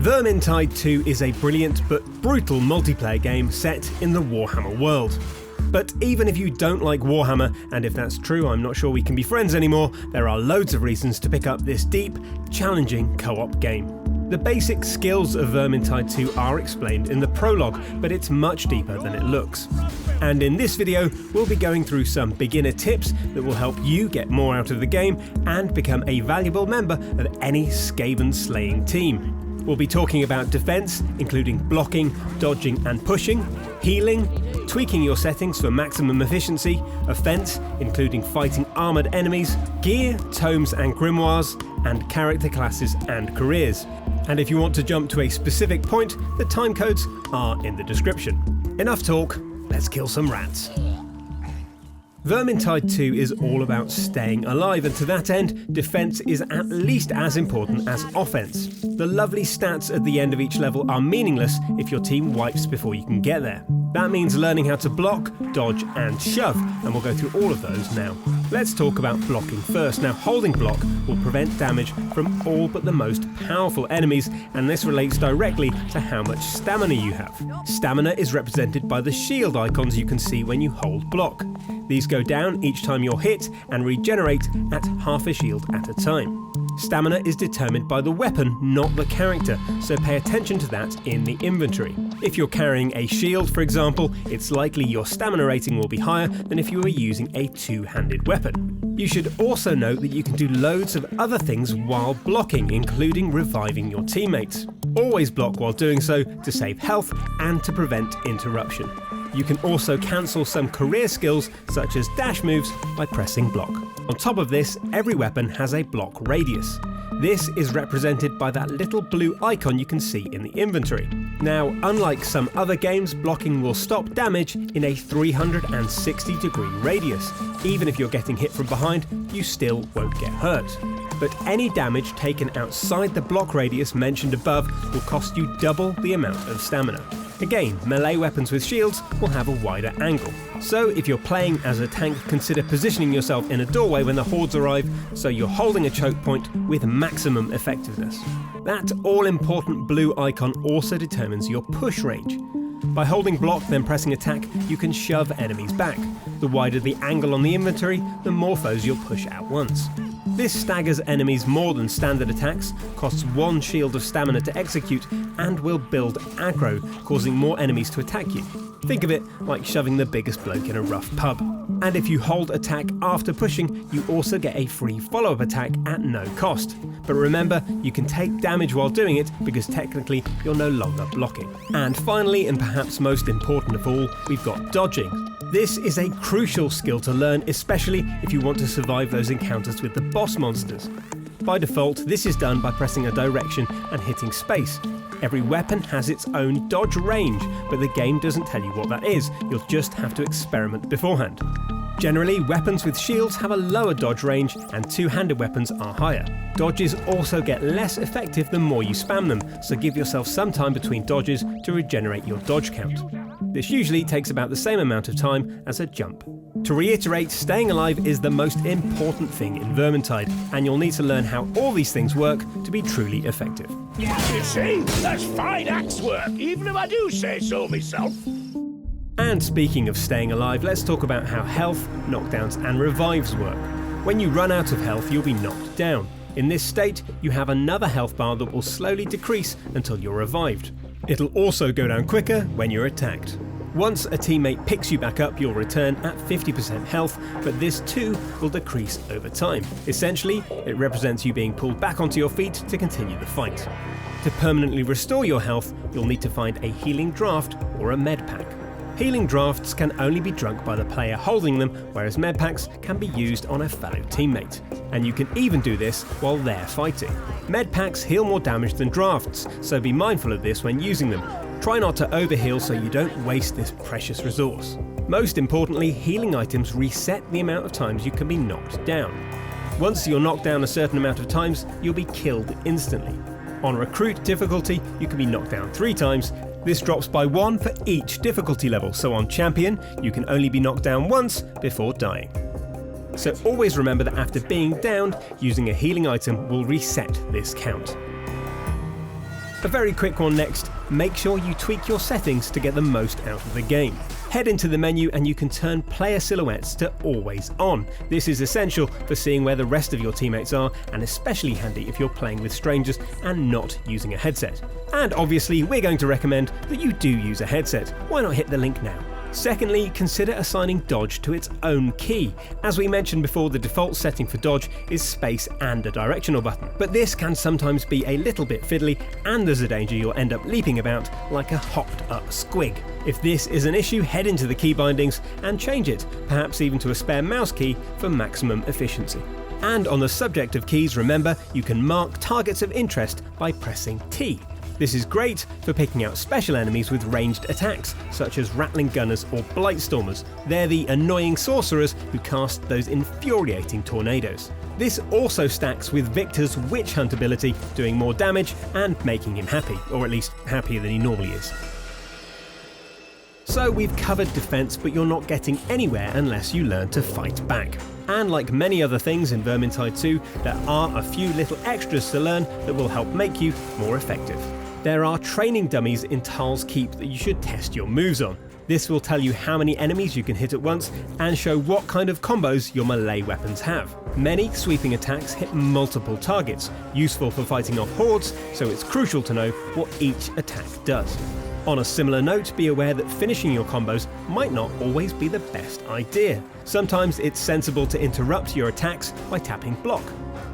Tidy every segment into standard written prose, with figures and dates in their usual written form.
Vermintide 2 is a brilliant but brutal multiplayer game set in the Warhammer world. But even if you don't like Warhammer, and if that's true I'm not sure we can be friends anymore, there are loads of reasons to pick up this deep, challenging co-op game. The basic skills of Vermintide 2 are explained in the prologue, but it's much deeper than it looks. And in this video, we'll be going through some beginner tips that will help you get more out of the game and become a valuable member of any Skaven slaying team. We'll be talking about defense, including blocking, dodging and pushing, healing, tweaking your settings for maximum efficiency, offense, including fighting armored enemies, gear, tomes and grimoires, and character classes and careers. And if you want to jump to a specific point, the timecodes are in the description. Enough talk, let's kill some rats. Vermintide 2 is all about staying alive, and to that end, defense is at least as important as offense. The lovely stats at the end of each level are meaningless if your team wipes before you can get there. That means learning how to block, dodge and shove, and we'll go through all of those now. Let's talk about blocking first. Now, holding block will prevent damage from all but the most powerful enemies, and this relates directly to how much stamina you have. Stamina is represented by the shield icons you can see when you hold block. These go down each time you're hit and regenerate at half a shield at a time. Stamina is determined by the weapon, not the character, so pay attention to that in the inventory. If you're carrying a shield, for example, it's likely your stamina rating will be higher than if you were using a two-handed weapon. You should also note that you can do loads of other things while blocking, including reviving your teammates. Always block while doing so to save health and to prevent interruption. You can also cancel some career skills such as dash moves by pressing block. On top of this, every weapon has a block radius. This is represented by that little blue icon you can see in the inventory. Now, unlike some other games, blocking will stop damage in a 360-degree radius. Even if you're getting hit from behind, you still won't get hurt. But any damage taken outside the block radius mentioned above will cost you double the amount of stamina. Again, melee weapons with shields will have a wider angle. So if you're playing as a tank, consider positioning yourself in a doorway when the hordes arrive so you're holding a choke point with maximum effectiveness. That all-important blue icon also determines your push range. By holding block then pressing attack, you can shove enemies back. The wider the angle on the inventory, the more foes you'll push at once. This staggers enemies more than standard attacks, costs one shield of stamina to execute, and will build aggro, causing more enemies to attack you. Think of it like shoving the biggest bloke in a rough pub. And if you hold attack after pushing, you also get a free follow-up attack at no cost. But remember, you can take damage while doing it because technically you're no longer blocking. And finally, and perhaps most important of all, we've got dodging. This is a crucial skill to learn, especially if you want to survive those encounters with the boss monsters. By default, this is done by pressing a direction and hitting space. Every weapon has its own dodge range, but the game doesn't tell you what that is, you'll just have to experiment beforehand. Generally, weapons with shields have a lower dodge range and two-handed weapons are higher. Dodges also get less effective the more you spam them, so give yourself some time between dodges to regenerate your dodge count. This usually takes about the same amount of time as a jump. To reiterate, staying alive is the most important thing in Vermintide, and you'll need to learn how all these things work to be truly effective. You see, that's fine axe work, even if I do say so myself. And speaking of staying alive, let's talk about how health, knockdowns and revives work. When you run out of health, you'll be knocked down. In this state, you have another health bar that will slowly decrease until you're revived. It'll also go down quicker when you're attacked. Once a teammate picks you back up, you'll return at 50% health, but this too will decrease over time. Essentially, it represents you being pulled back onto your feet to continue the fight. To permanently restore your health, you'll need to find a healing draft or a med pack. Healing drafts can only be drunk by the player holding them, whereas med packs can be used on a fellow teammate. And you can even do this while they're fighting. Med packs heal more damage than drafts, so be mindful of this when using them. Try not to overheal so you don't waste this precious resource. Most importantly, healing items reset the amount of times you can be knocked down. Once you're knocked down a certain amount of times, you'll be killed instantly. On recruit difficulty, you can be knocked down 3 times. This drops by 1 for each difficulty level, so on champion, you can only be knocked down once before dying. So always remember that after being downed, using a healing item will reset this count. A very quick one next, make sure you tweak your settings to get the most out of the game. Head into the menu and you can turn player silhouettes to always on. This is essential for seeing where the rest of your teammates are, and especially handy if you're playing with strangers and not using a headset. And obviously we're going to recommend that you do use a headset. Why not hit the link now? Secondly, consider assigning dodge to its own key. As we mentioned before, the default setting for dodge is space and a directional button, but this can sometimes be a little bit fiddly, and there's a danger you'll end up leaping about like a hopped up squig. If this is an issue, head into the key bindings and change it, perhaps even to a spare mouse key for maximum efficiency. And on the subject of keys, remember you can mark targets of interest by pressing T. This is great for picking out special enemies with ranged attacks, such as Rattling Gunners or Blightstormers. They're the annoying sorcerers who cast those infuriating tornadoes. This also stacks with Victor's Witch Hunt ability, doing more damage and making him happy, or at least happier than he normally is. So we've covered defense, but you're not getting anywhere unless you learn to fight back. And like many other things in Vermintide 2, there are a few little extras to learn that will help make you more effective. There are training dummies in Tal's Keep that you should test your moves on. This will tell you how many enemies you can hit at once and show what kind of combos your melee weapons have. Many sweeping attacks hit multiple targets, useful for fighting off hordes, so it's crucial to know what each attack does. On a similar note, be aware that finishing your combos might not always be the best idea. Sometimes it's sensible to interrupt your attacks by tapping block.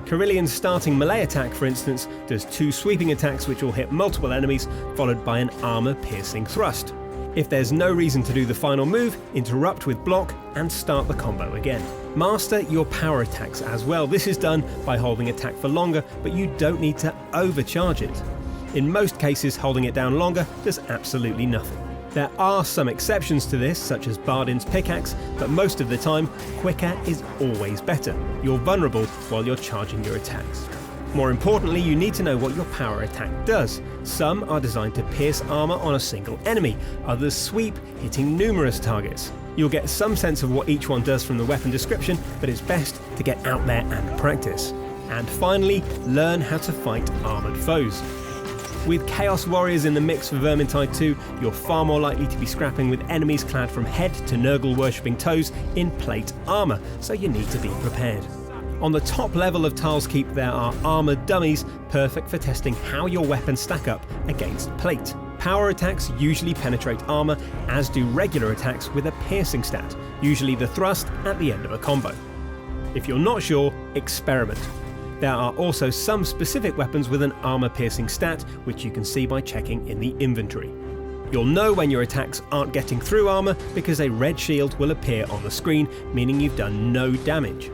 Carillion's starting melee attack, for instance, does 2 sweeping attacks which will hit multiple enemies, followed by an armor-piercing thrust. If there's no reason to do the final move, interrupt with block and start the combo again. Master your power attacks as well. This is done by holding attack for longer, but you don't need to overcharge it. In most cases, holding it down longer does absolutely nothing. There are some exceptions to this, such as Bardin's pickaxe, but most of the time, quicker is always better. You're vulnerable while you're charging your attacks. More importantly, you need to know what your power attack does. Some are designed to pierce armor on a single enemy, others sweep, hitting numerous targets. You'll get some sense of what each one does from the weapon description, but it's best to get out there and practice. And finally, learn how to fight armored foes. With Chaos Warriors in the mix for Vermintide 2, you're far more likely to be scrapping with enemies clad from head to Nurgle worshipping toes in plate armour, so you need to be prepared. On the top level of Tal's Keep there are armoured dummies, perfect for testing how your weapons stack up against plate. Power attacks usually penetrate armour, as do regular attacks with a piercing stat, usually the thrust at the end of a combo. If you're not sure, experiment. There are also some specific weapons with an armor-piercing stat, which you can see by checking in the inventory. You'll know when your attacks aren't getting through armor because a red shield will appear on the screen, meaning you've done no damage.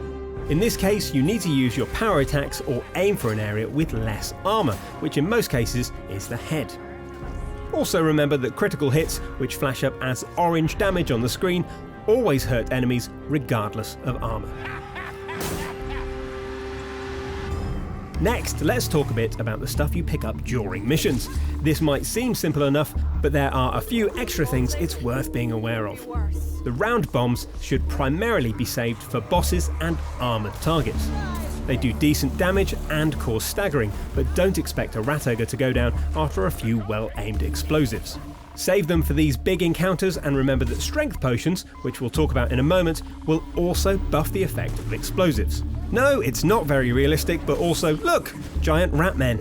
In this case, you need to use your power attacks or aim for an area with less armor, which in most cases is the head. Also remember that critical hits, which flash up as orange damage on the screen, always hurt enemies regardless of armor. Next, let's talk a bit about the stuff you pick up during missions. This might seem simple enough, but there are a few extra things it's worth being aware of. The round bombs should primarily be saved for bosses and armoured targets. They do decent damage and cause staggering, but don't expect a rat ogre to go down after a few well-aimed explosives. Save them for these big encounters, and remember that strength potions, which we'll talk about in a moment, will also buff the effect of explosives. No, it's not very realistic, but also, look, giant rat men.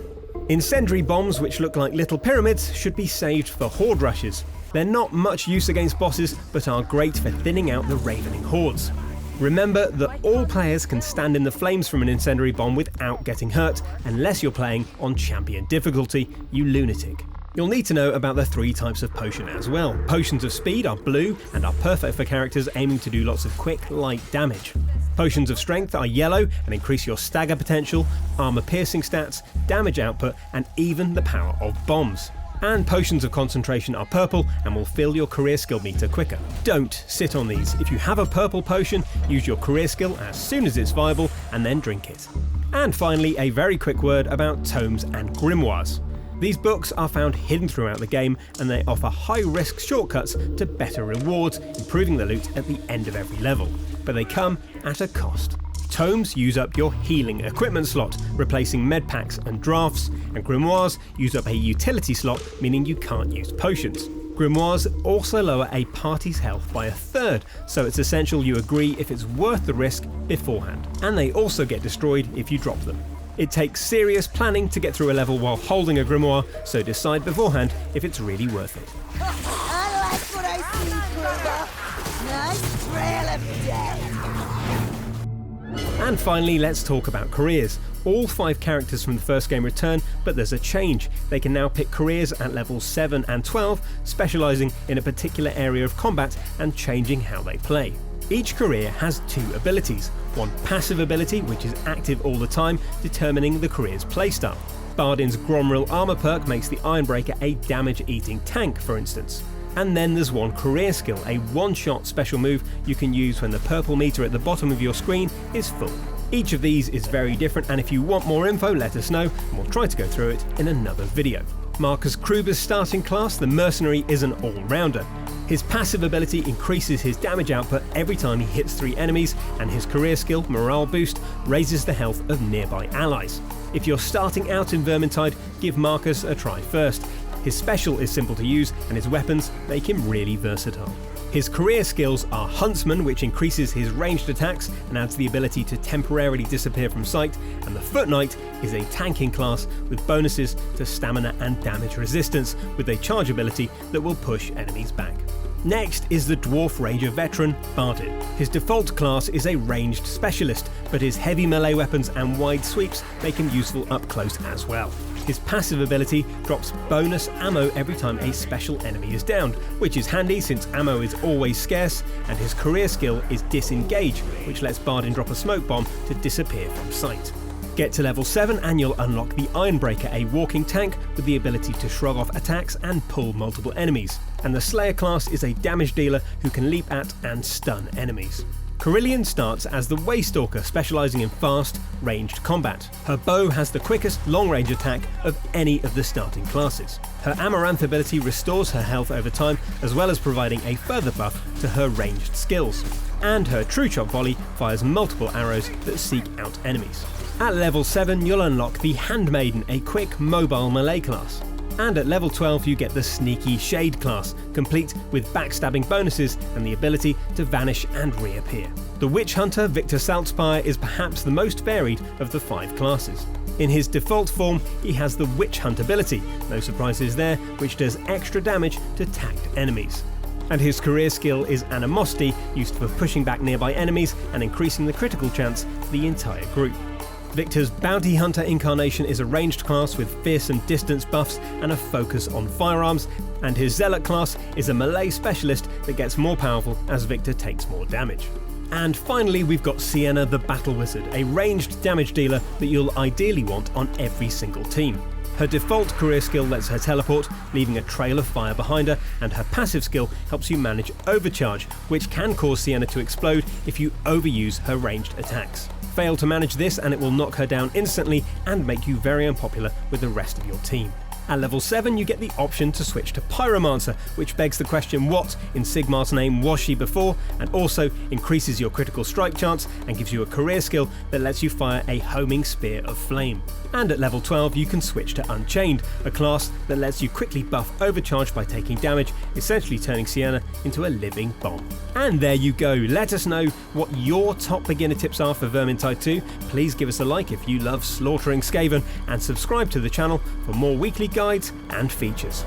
Incendiary bombs, which look like little pyramids, should be saved for horde rushes. They're not much use against bosses, but are great for thinning out the ravening hordes. Remember that all players can stand in the flames from an incendiary bomb without getting hurt, unless you're playing on champion difficulty, you lunatic. You'll need to know about the 3 types of potion as well. Potions of speed are blue and are perfect for characters aiming to do lots of quick, light damage. Potions of strength are yellow and increase your stagger potential, armor piercing stats, damage output, and even the power of bombs. And potions of concentration are purple and will fill your career skill meter quicker. Don't sit on these. If you have a purple potion, use your career skill as soon as it's viable and then drink it. And finally, a very quick word about tomes and grimoires. These books are found hidden throughout the game, and they offer high-risk shortcuts to better rewards, improving the loot at the end of every level. But they come at a cost. Tomes use up your healing equipment slot, replacing med packs and drafts, and grimoires use up a utility slot, meaning you can't use potions. Grimoires also lower a party's health by 1/3, so it's essential you agree if it's worth the risk beforehand, and they also get destroyed if you drop them. It takes serious planning to get through a level while holding a grimoire, so decide beforehand if it's really worth it. I like what I see, Kruger. Nice trail of death. And finally, let's talk about careers. All 5 characters from the first game return, but there's a change. They can now pick careers at levels 7 and 12, specialising in a particular area of combat and changing how they play. Each career has 2 abilities, one passive ability which is active all the time, determining the career's playstyle. Bardin's Gromril armor perk makes the Ironbreaker a damage-eating tank, for instance. And then there's one career skill, a one-shot special move you can use when the purple meter at the bottom of your screen is full. Each of these is very different, and if you want more info, let us know and we'll try to go through it in another video. Marcus Kruber's starting class, the Mercenary, is an all-rounder. His passive ability increases his damage output every time he hits 3 enemies, and his career skill, Morale Boost, raises the health of nearby allies. If you're starting out in Vermintide, give Marcus a try first. His special is simple to use, and his weapons make him really versatile. His career skills are Huntsman, which increases his ranged attacks and adds the ability to temporarily disappear from sight, and the Foot Knight is a tanking class with bonuses to stamina and damage resistance, with a charge ability that will push enemies back. Next is the Dwarf Ranger veteran, Bardin. His default class is a ranged specialist, but his heavy melee weapons and wide sweeps make him useful up close as well. His passive ability drops bonus ammo every time a special enemy is downed, which is handy since ammo is always scarce, and his career skill is Disengage, which lets Bardin drop a smoke bomb to disappear from sight. Get to level 7 and you'll unlock the Ironbreaker, a walking tank with the ability to shrug off attacks and pull multiple enemies. And the Slayer class is a damage dealer who can leap at and stun enemies. Carillion starts as the Waystalker, specialising in fast, ranged combat. Her bow has the quickest long-range attack of any of the starting classes. Her Amaranth ability restores her health over time, as well as providing a further buff to her ranged skills. And her True Shot volley fires multiple arrows that seek out enemies. At level 7 you'll unlock the Handmaiden, a quick mobile melee class. And at level 12 you get the Sneaky Shade class, complete with backstabbing bonuses and the ability to vanish and reappear. The Witch Hunter, Victor Saltzpyre, is perhaps the most varied of the 5 classes. In his default form he has the Witch Hunt ability, no surprises there, which does extra damage to tagged enemies. And his career skill is Animosity, used for pushing back nearby enemies and increasing the critical chance for the entire group. Victor's Bounty Hunter incarnation is a ranged class with fearsome distance buffs and a focus on firearms, and his Zealot class is a melee specialist that gets more powerful as Victor takes more damage. And finally we've got Sienna the Battle Wizard, a ranged damage dealer that you'll ideally want on every single team. Her default career skill lets her teleport, leaving a trail of fire behind her, and her passive skill helps you manage Overcharge, which can cause Sienna to explode if you overuse her ranged attacks. Fail to manage this and it will knock her down instantly and make you very unpopular with the rest of your team. At level 7 you get the option to switch to Pyromancer, which begs the question, what in Sigmar's name was she before, and also increases your critical strike chance and gives you a career skill that lets you fire a homing spear of flame. And at level 12 you can switch to Unchained, a class that lets you quickly buff Overcharge by taking damage, essentially turning Sienna into a living bomb. And there you go, let us know what your top beginner tips are for Vermintide 2, please give us a like if you love slaughtering Skaven, and subscribe to the channel for more weekly guides and features.